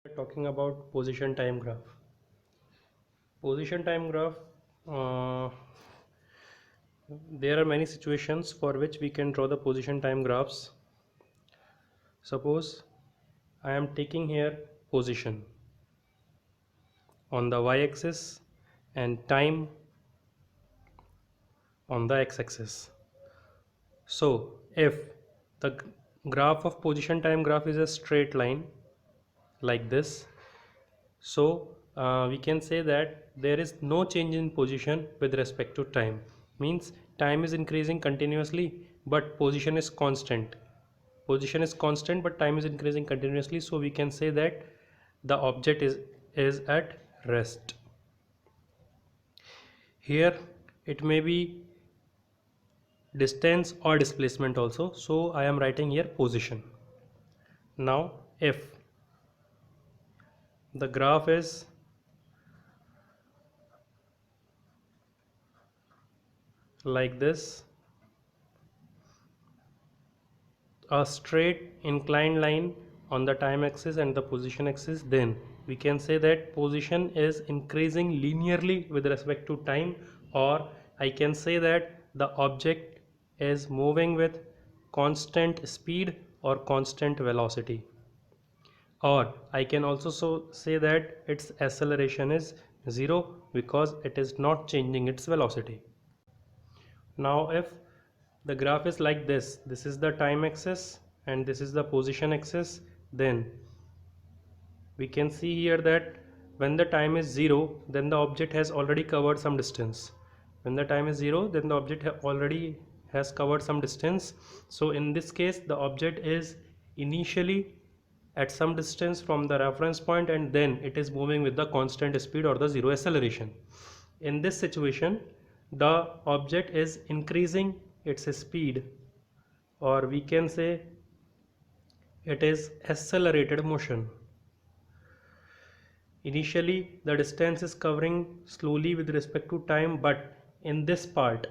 We're talking about position time graph. Position time graph, uh, there are many situations for which we can draw the position time graphs. Suppose I am taking here position on the y-axis and time on the x-axis. So if the graph of position time graph is a straight line like this, so we can say that there is no change in position with respect to time. Means time is increasing continuously but position is constant. Position is constant but time is increasing continuously, so we can say that the object is at rest. Here it may be distance or displacement also, so I am writing here position. Now if the graph is like this, a straight inclined line on the time axis and the position axis, then we can say that position is increasing linearly with respect to time, or I can say that the object is moving with constant speed or constant velocity, or I can also say that its acceleration is zero because it is not changing its velocity. Now if the graph is like this is the time axis and this is the position axis, then we can see here that when the time is 0, then the object has already covered some distance. When the time is 0, then the object already has covered some distance. So in this case the object is initially at some distance from the reference point and then it is moving with the constant speed or the zero acceleration. In this situation the object is increasing its speed, or we can say it is accelerated motion. Initially the distance is covering slowly with respect to time, but in this part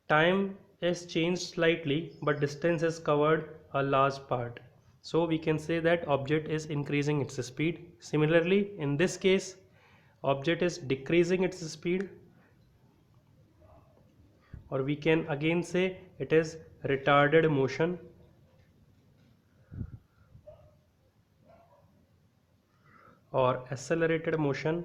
time is changed slightly but distance has covered a large part, so we can say that object is increasing its speed. Similarly in this case object is decreasing its speed, or we can again say it is retarded motion, or accelerated motion.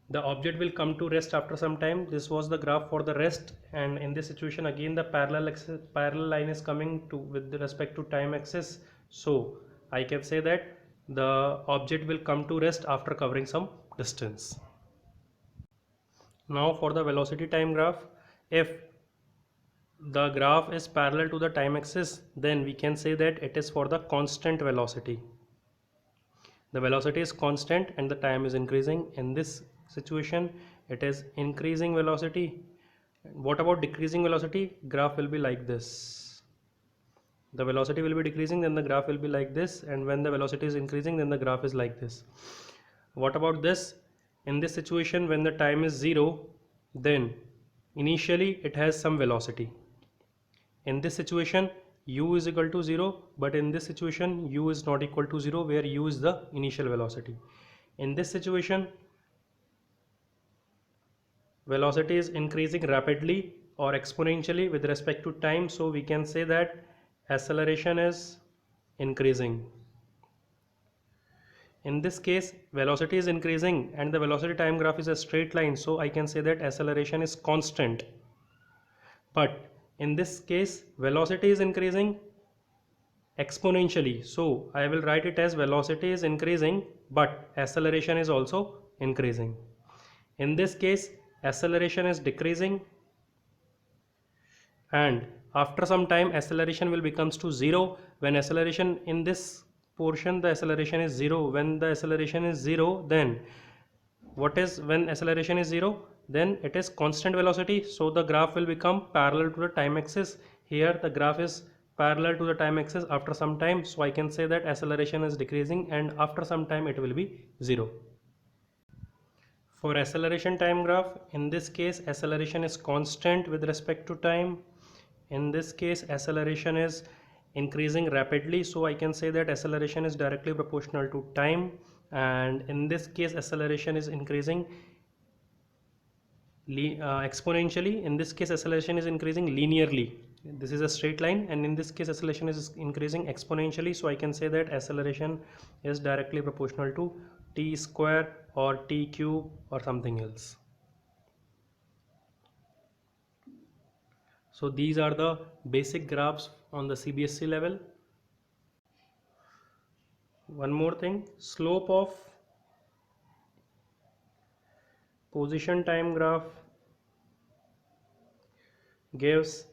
The object will come to rest after some time. This was the graph for the rest, and in this situation again the parallel line is coming to with respect to time axis, so I can say that the object will come to rest after covering some distance. Now for the velocity time graph, if the graph is parallel to the time axis, then we can say that it is for the constant velocity. The velocity is constant and the time is increasing. In this situation it is increasing velocity. What about decreasing velocity? Graph will be like this. The velocity will be decreasing, then the graph will be like this, and when the velocity is increasing, then the graph is like this. What about this? In this situation when the time is 0, then initially it has some velocity. In this situation u is equal to 0, but in this situation u is not equal to 0, where u is the initial velocity. In this situation velocity is increasing rapidly or exponentially with respect to time, so we can say that acceleration is increasing. In this case velocity is increasing and the velocity time graph is a straight line, so I can say that acceleration is constant. But in this case velocity is increasing exponentially, so I will write it as velocity is increasing but acceleration is also increasing. In this case acceleration is decreasing, and after some time acceleration will becomes to 0. When acceleration in this portion the acceleration is 0, when the acceleration is 0, then what is when acceleration is 0, then it is constant velocity, so the graph will become parallel to the time axis. Here the graph is parallel to the time axis after some time, so I can say that acceleration is decreasing and after some time it will be 0. For acceleration time graph, in this case acceleration is constant with respect to time. In this case acceleration is increasing rapidly, so I can say that acceleration is directly proportional to time, and in this case acceleration is increasing exponentially. In this case acceleration is increasing linearly. This is a straight line, and in this case acceleration is increasing exponentially, so I can say that acceleration is directly proportional to t square or t cube or something else. So these are the basic graphs on the CBSE level. One more thing, slope of position time graph gives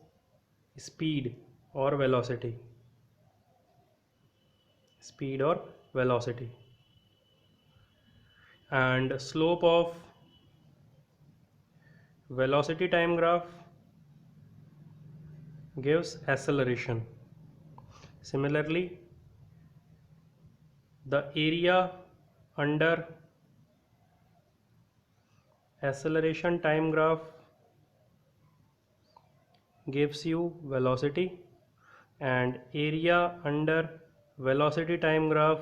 speed or velocity. Speed or velocity. And slope of velocity time graph gives acceleration. Similarly, the area under acceleration time graph gives you velocity, and area under velocity time graph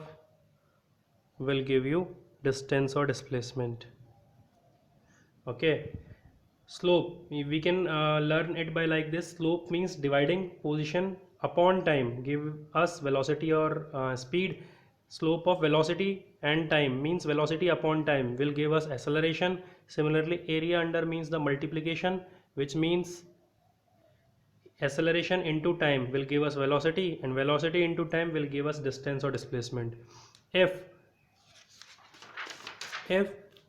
will give you distance or displacement. Okay, slope, we can learn it by like this. Slope means dividing position upon time give us velocity or speed. Slope of velocity and time means velocity upon time will give us acceleration. Similarly, area under means the multiplication, which means acceleration into time will give us velocity, and velocity into time will give us distance or displacement. If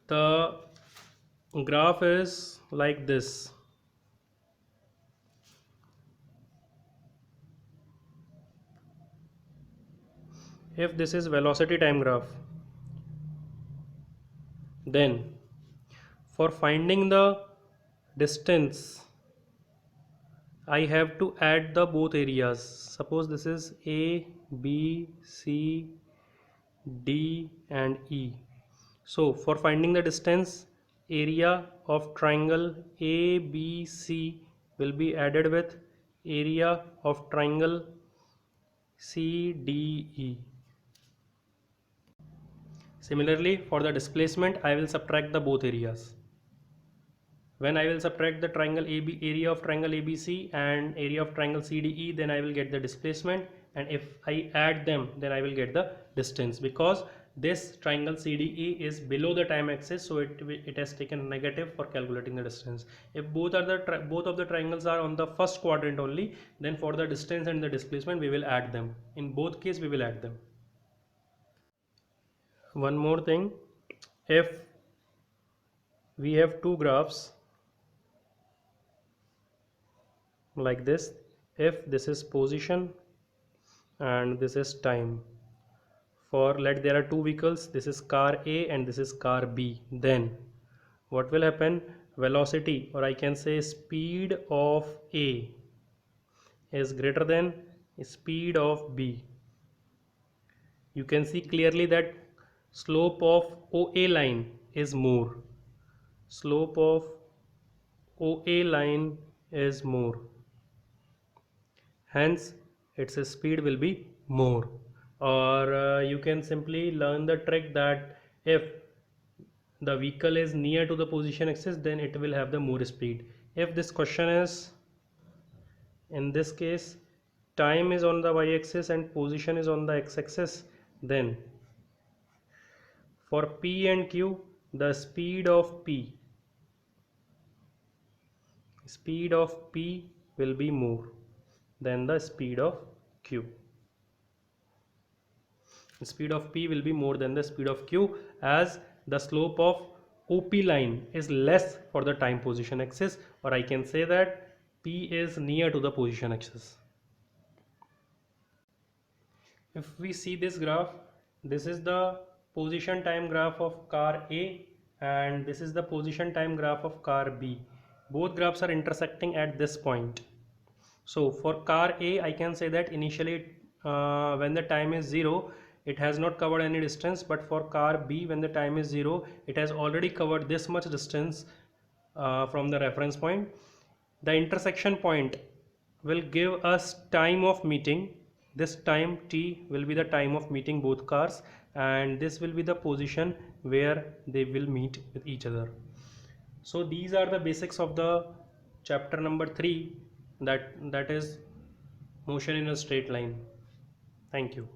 the graph is like this, if this is velocity time graph, then for finding the distance I have to add the both areas. Suppose this is A, B, C, D and E. So for finding the distance, area of triangle ABC will be added with area of triangle CDE. Similarly, for the displacement, I will subtract the both areas. When I will subtract the triangle AB, area of triangle ABC and area of triangle CDE, then I will get the displacement, and if I add them, then I will get the distance, because this triangle CDE is below the time axis, so it has taken negative for calculating the distance. If both of the triangles are on the first quadrant only, then for the distance and the displacement we will add them. In both cases we will add them. One more thing, if we have two graphs like this, if this is position and this is time, for let there are two vehicles, this is car A and this is car B, then what will happen, velocity, or I can say speed of A is greater than speed of B. You can see clearly that slope of OA line is more. Slope of OA line is more, hence its speed will be more. Or you can simply learn the trick that if the vehicle is near to the position axis, then it will have the more speed. If this question is, in this case, time is on the y-axis and position is on the x-axis, then for P and Q, the speed of P will be more than the speed of Q. The speed of P will be more than the speed of Q, as the slope of OP line is less for the time position axis, or I can say that P is near to the position axis. If we see this graph, this is the position time graph of car A and this is the position time graph of car B. Both graphs are intersecting at this point. So for car A, I can say that initially when the time is 0, it has not covered any distance, but for car B, when the time is 0, it has already covered this much distance from the reference point. The intersection point will give us time of meeting, this time t will be the time of meeting both cars, and this will be the position where they will meet with each other. So these are the basics of the chapter number 3, that is motion in a straight line. Thank you.